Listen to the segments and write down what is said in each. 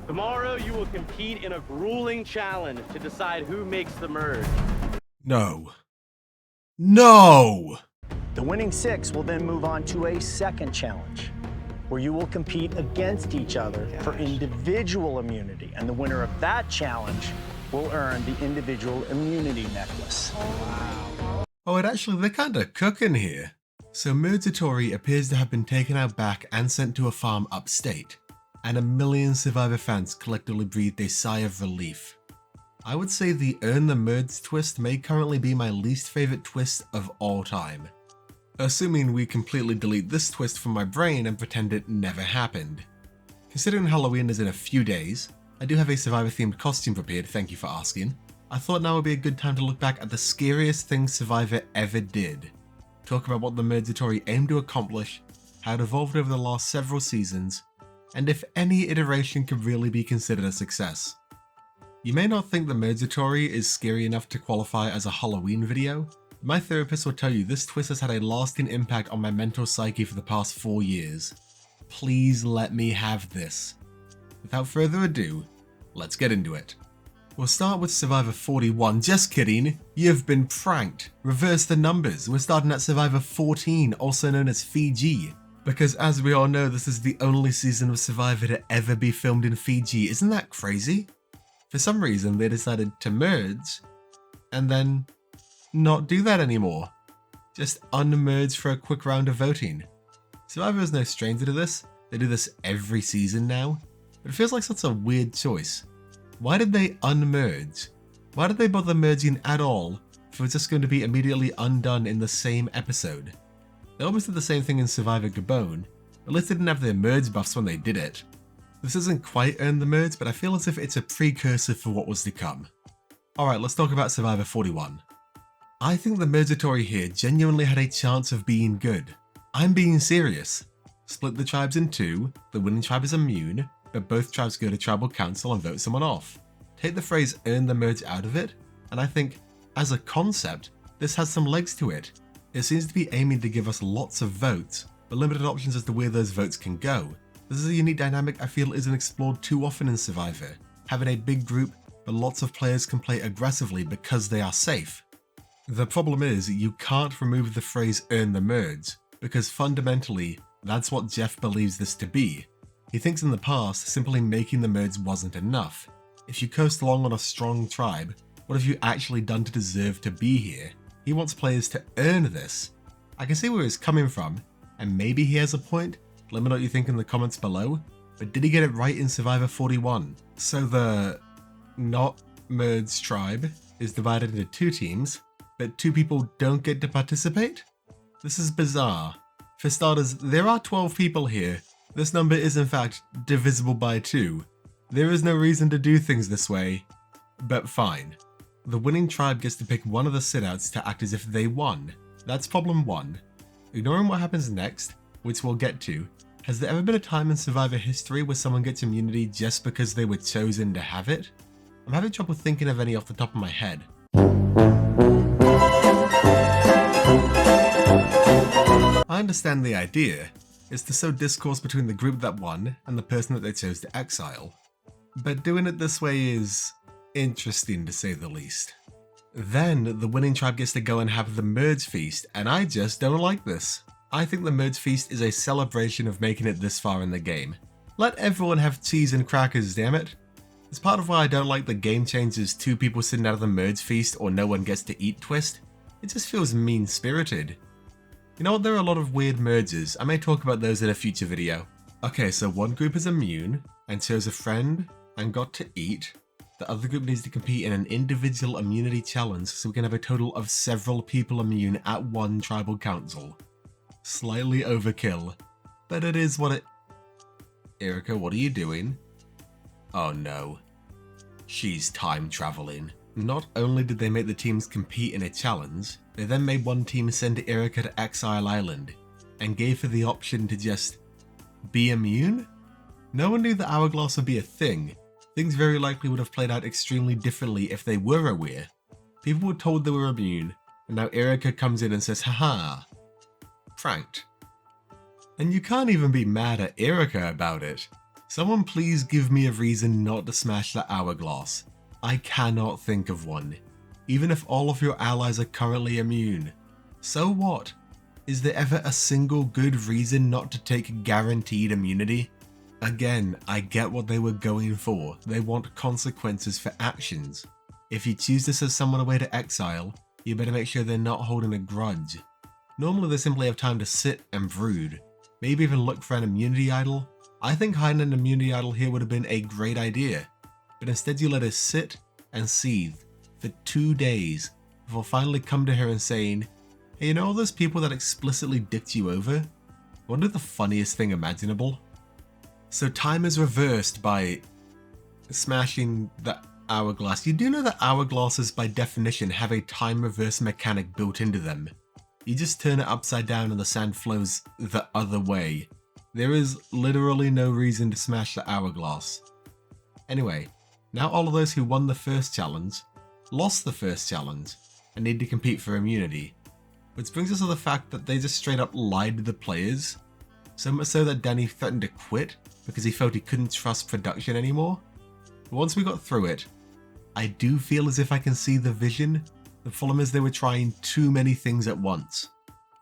Tomorrow, you will compete in a grueling challenge to decide who makes the merge. No. No! The winning 6 will then move on to a second challenge, where you will compete against each other for individual immunity, and the winner of that challenge will earn the individual immunity necklace. Oh, and actually, they're kinda cooking here. So Murgatori appears to have been taken out back and sent to a farm upstate, and 1,000,000 Survivor fans collectively breathed a sigh of relief. I would say the Earn the Merge twist may currently be my least favourite twist of all time. Assuming we completely delete this twist from my brain and pretend it never happened. Considering Halloween is in a few days, I do have a Survivor themed costume prepared, thank you for asking. I thought now would be a good time to look back at the scariest thing Survivor ever did. Talk about what the Murgatori aimed to accomplish, how it evolved over the last several seasons, and if any iteration could really be considered a success. You may not think the Murgatori is scary enough to qualify as a Halloween video. My therapist will tell you this twist has had a lasting impact on my mental psyche for the past 4 years. Please let me have this. Without further ado, let's get into it. We'll start with Survivor 41, just kidding, you've been pranked. Reverse the numbers, we're starting at Survivor 14, also known as Fiji. Because as we all know, this is the only season of Survivor to ever be filmed in Fiji, isn't that crazy? For some reason they decided to merge, and then not do that anymore. Just unmerge for a quick round of voting. Survivor is no stranger to this, they do this every season now, but it feels like such a weird choice. Why did they unmerge? Why did they bother merging at all if it was just going to be immediately undone in the same episode? They almost did the same thing in Survivor Gabon, at least they didn't have their merge buffs when they did it. This isn't quite Earn the Merge, but I feel as if it's a precursor for what was to come. Alright, let's talk about Survivor 41. I think the Murgatori here genuinely had a chance of being good. I'm being serious. Split the tribes in 2, the winning tribe is immune, but both tribes go to tribal council and vote someone off. Take the phrase Earn the Merge out of it, and I think, as a concept, this has some legs to it. It seems to be aiming to give us lots of votes, but limited options as to where those votes can go. This is a unique dynamic I feel isn't explored too often in Survivor, having a big group but lots of players can play aggressively because they are safe. The problem is you can't remove the phrase Earn the Merge, because fundamentally that's what Jeff believes this to be. He thinks in the past simply making the merge wasn't enough. If you coast along on a strong tribe, what have you actually done to deserve to be here? He wants players to earn this. I can see where he's coming from, and maybe he has a point. Let me know what you think in the comments below, but did he get it right in Survivor 41? So the not merged tribe is divided into 2 teams, but 2 people don't get to participate? This is bizarre. For starters, there are 12 people here. This number is in fact divisible by 2. There is no reason to do things this way, but fine. The winning tribe gets to pick one of the sit-outs to act as if they won. That's problem 1. Ignoring what happens next, which we'll get to, has there ever been a time in Survivor history where someone gets immunity just because they were chosen to have it? I'm having trouble thinking of any off the top of my head. I understand the idea. It's to sow discourse between the group that won and the person that they chose to exile. But doing it this way is interesting to say the least. Then the winning tribe gets to go and have the merge feast, and I just don't like this. I think the merge feast is a celebration of making it this far in the game. Let everyone have cheese and crackers, damn it. It's part of why I don't like the game changes 2 people sitting out of the merge feast or no one gets to eat twist. It just feels mean-spirited. You know what, there are a lot of weird merges, I may talk about those in a future video. Okay, so one group is immune, and chose a friend, and got to eat. The other group needs to compete in an individual immunity challenge so we can have a total of several people immune at one tribal council. Slightly overkill, but it is what it... Erica, what are you doing? Oh no. She's time traveling. Not only did they make the teams compete in a challenge, they then made one team send Erica to Exile Island, and gave her the option to just be immune? No one knew that hourglass would be a thing. Things very likely would have played out extremely differently if they were aware. People were told they were immune, and now Erica comes in and says, haha, pranked. And you can't even be mad at Erica about it. Someone please give me a reason not to smash that hourglass. I cannot think of one. Even if all of your allies are currently immune. So what? Is there ever a single good reason not to take guaranteed immunity? Again, I get what they were going for. They want consequences for actions. If you choose to send someone away to exile, you better make sure they're not holding a grudge. Normally they simply have time to sit and brood. Maybe even look for an immunity idol. I think hiding an immunity idol here would have been a great idea. But instead you let us sit and seethe for 2 days before finally come to her and saying, hey, you know all those people that explicitly dicked you over? Wonder the funniest thing imaginable? So time is reversed by smashing the hourglass. You do know that hourglasses by definition have a time reverse mechanic built into them. You just turn it upside down and the sand flows the other way. There is literally no reason to smash the hourglass. Anyway, now all of those who won the first challenge, lost the first challenge, and need to compete for immunity. Which brings us to the fact that they just straight up lied to the players. So much so that Danny threatened to quit because he felt he couldn't trust production anymore. But once we got through it, I do feel as if I can see the vision. The problem is they were trying too many things at once.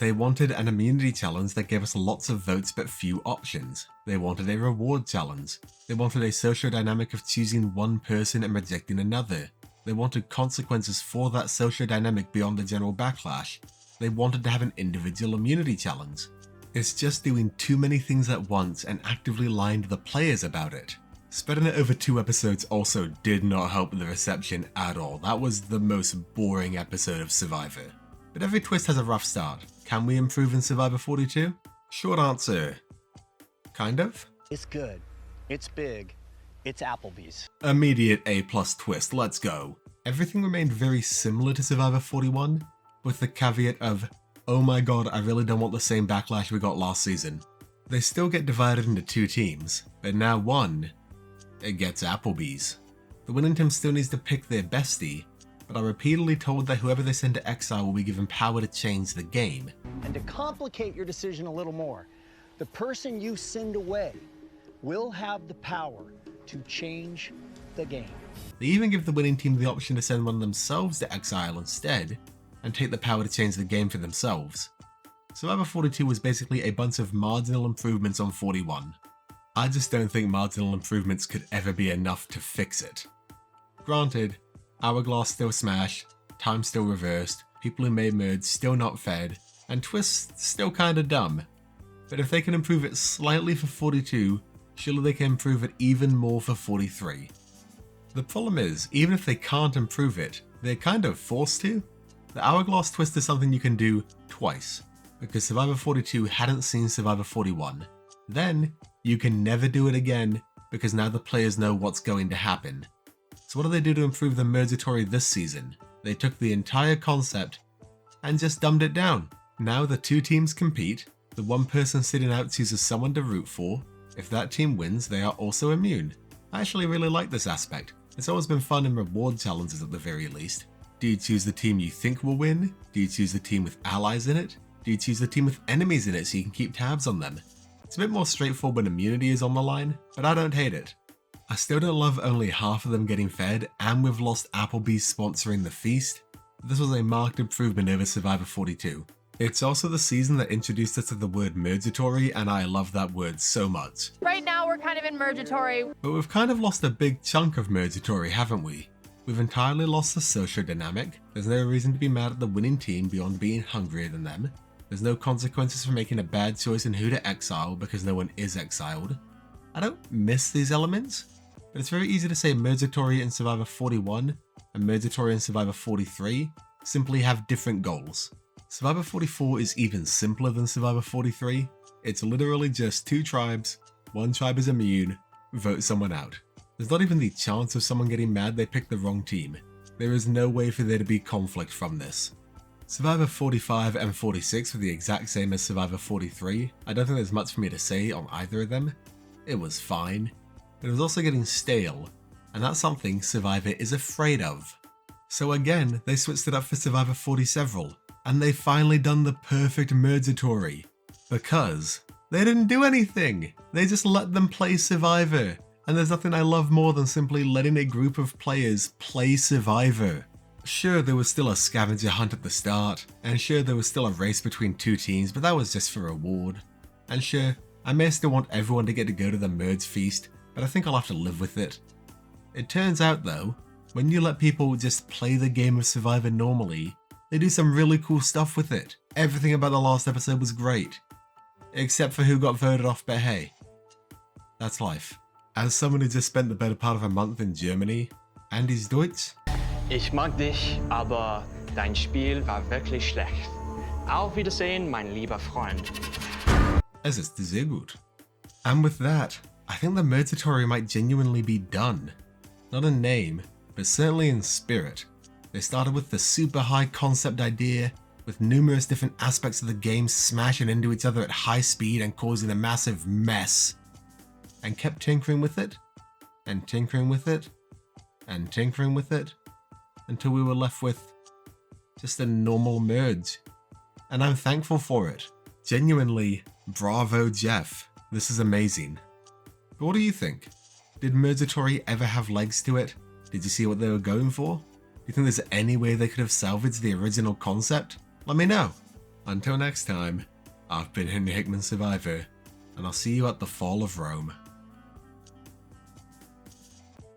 They wanted an immunity challenge that gave us lots of votes but few options. They wanted a reward challenge. They wanted a social dynamic of choosing one person and rejecting another. They wanted consequences for that social dynamic beyond the general backlash. They wanted to have an individual immunity challenge. It's just doing too many things at once and actively lying to the players about it. Spreading it over 2 episodes also did not help the reception at all. That was the most boring episode of Survivor. But every twist has a rough start. Can we improve in Survivor 42? Short answer. Kind of. It's good. It's big. It's Applebee's. Immediate A+ twist, let's go. Everything remained very similar to Survivor 41, with the caveat of, oh my god, I really don't want the same backlash we got last season. They still get divided into 2 teams, but now one, it gets Applebee's. The winning team still needs to pick their bestie, but are repeatedly told that whoever they send to exile will be given power to change the game. And to complicate your decision a little more, the person you send away will have the power to change the game. They even give the winning team the option to send one of themselves to exile instead, and take the power to change the game for themselves. Survivor 42 was basically a bunch of marginal improvements on 41. I just don't think marginal improvements could ever be enough to fix it. Granted, hourglass still smashed, time still reversed, people who made merge still not fed, and twists still kinda dumb. But if they can improve it slightly for 42, surely they can improve it even more for 43. The problem is, even if they can't improve it, they're kind of forced to. The hourglass twist is something you can do twice, because Survivor 42 hadn't seen Survivor 41. Then, you can never do it again, because now the players know what's going to happen. So what do they do to improve the Mergatory this season? They took the entire concept and just dumbed it down. Now the 2 teams compete, the one person sitting out chooses someone to root for. If that team wins, they are also immune. I actually really like this aspect. It's always been fun in reward challenges at the very least. Do you choose the team you think will win? Do you choose the team with allies in it? Do you choose the team with enemies in it so you can keep tabs on them? It's a bit more straightforward when immunity is on the line, but I don't hate it. I still don't love only half of them getting fed, and we've lost Applebee's sponsoring the feast. This was a marked improvement over Survivor 42. It's also the season that introduced us to the word mergatory, and I love that word so much. Right now we're kind of in mergatory. But we've kind of lost a big chunk of mergatory, haven't we? We've entirely lost the social dynamic. There's no reason to be mad at the winning team beyond being hungrier than them. There's no consequences for making a bad choice in who to exile because no one is exiled. I don't miss these elements, but it's very easy to say Mergatory in Survivor 41 and Mergatory in Survivor 43 simply have different goals. Survivor 44 is even simpler than Survivor 43. It's literally just 2 tribes, one tribe is immune, vote someone out. There's not even the chance of someone getting mad they picked the wrong team. There is no way for there to be conflict from this. Survivor 45 and 46 were the exact same as Survivor 43. I don't think there's much for me to say on either of them. It was fine, but it was also getting stale, and that's something Survivor is afraid of. So again, they switched it up for Survivor 40 several, and they've finally done the perfect Mergatory, because They didn't do anything. They just let them play Survivor. And there's nothing I love more than simply letting a group of players play Survivor. Sure, there was still a scavenger hunt at the start, and sure, there was still a race between two teams, but that was just for reward. And sure, I may still want everyone to get to go to the Merge Feast, but I think I'll have to live with it. It turns out though, when you let people just play the game of Survivor normally, they do some really cool stuff with it. Everything about the last episode was great. Except for who got voted off, but hey, that's life. As someone who just spent the better part of a month in Germany, Andy's Deutsch. Ich mag dich, aber dein Spiel war wirklich schlecht. Auf Wiedersehen, mein lieber Freund. Es ist sehr gut. And with that, I think the Mergatory might genuinely be done. Not in name, but certainly in spirit. They started with the super high concept idea, with numerous different aspects of the game smashing into each other at high speed and causing a massive mess. And kept tinkering with it, and tinkering with it, and tinkering with it, until we were left with just a normal merge. And I'm thankful for it. Genuinely, bravo Jeff, this is amazing. But what do you think? Did Mergatory ever have legs to it? Did you see what they were going for? Do you think there's any way they could have salvaged the original concept? Let me know. Until next time, I've been Henry Hickman Survivor, and I'll see you at the Fall of Rome.